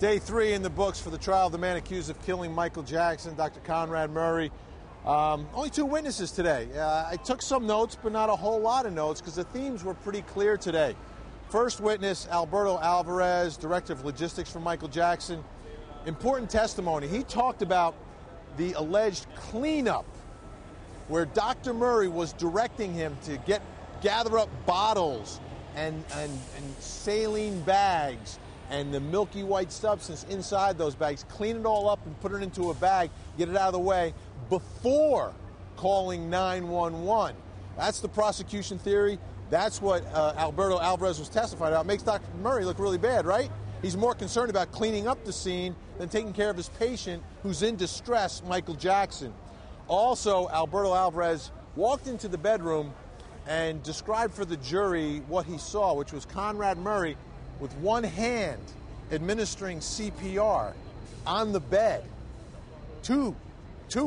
Day 3 in the books for the trial of the man accused of killing Michael Jackson, Dr. Conrad Murray. Only 2 witnesses today. I took some notes, but not a whole lot of notes because the themes were pretty clear today. First witness, Alvarez, Director of Logistics for Michael Jackson. Important testimony. He talked about the alleged cleanup where Dr. Murray was directing him to gather up bottles and saline bags and the milky white substance inside those bags, clean it all up and put it into a bag, get it out of the way before calling 911. That's the prosecution theory. That's what Alvarez was testifying about. It makes Dr. Murray look really bad, right? He's more concerned about cleaning up the scene than taking care of his patient who's in distress, Michael Jackson. Also, Alvarez walked into the bedroom and described for the jury what he saw, which was Conrad Murray with one hand administering CPR on the bed. Two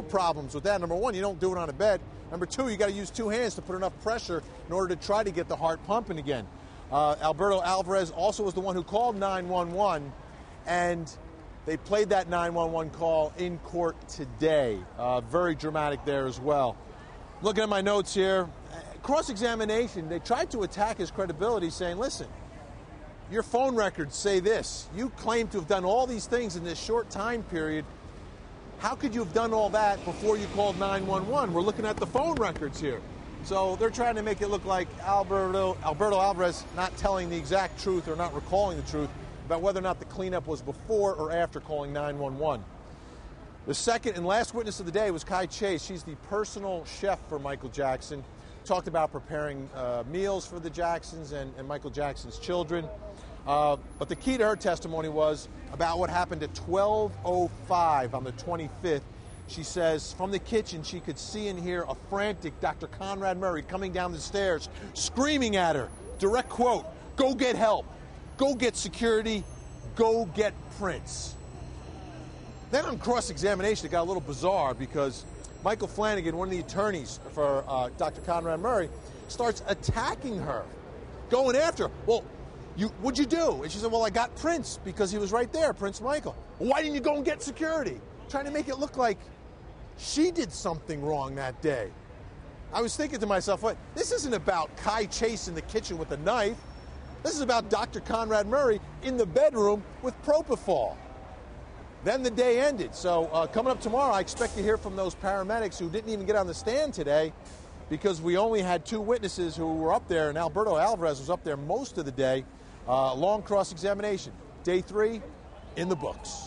problems with that. Number one, you don't do it on a bed. Number two, you got to use 2 hands to put enough pressure in order to try to get the heart pumping again. Alvarez also was the one who called 911, and they played that 911 call in court today. Very dramatic there as well. Looking at my notes here, cross-examination, they tried to attack his credibility saying, listen, your phone records say this. You claim to have done all these things in this short time period. How could you have done all that before you called 911? We're looking at the phone records here. So they're trying to make it look like Alberto Alvarez not telling the exact truth or not recalling the truth about whether or not the cleanup was before or after calling 911. The second and last witness of the day was Kai Chase. She's the personal chef for Michael Jackson. Talked about preparing meals for the Jacksons and Michael Jackson's children. But the key to her testimony was about what happened at 12:05 on the 25th. She says from the kitchen she could see and hear a frantic Dr. Conrad Murray coming down the stairs, screaming at her, direct quote, "Go get help, go get security, go get Prince." Then on cross-examination it got a little bizarre because Michael Flanagan, one of the attorneys for Dr. Conrad Murray, starts attacking her, going after her. Well, what'd you do? And she said, well, I got Prince because he was right there, Prince Michael. Well, why didn't you go and get security? Trying to make it look like she did something wrong that day. I was thinking to myself, what? This isn't about Kai Chase in the kitchen with a knife. This is about Dr. Conrad Murray in the bedroom with propofol. Then the day ended. So coming up tomorrow, I expect to hear from those paramedics who didn't even get on the stand today because we only had 2 witnesses who were up there, and Alvarez was up there most of the day. Long cross-examination. Day 3 in the books.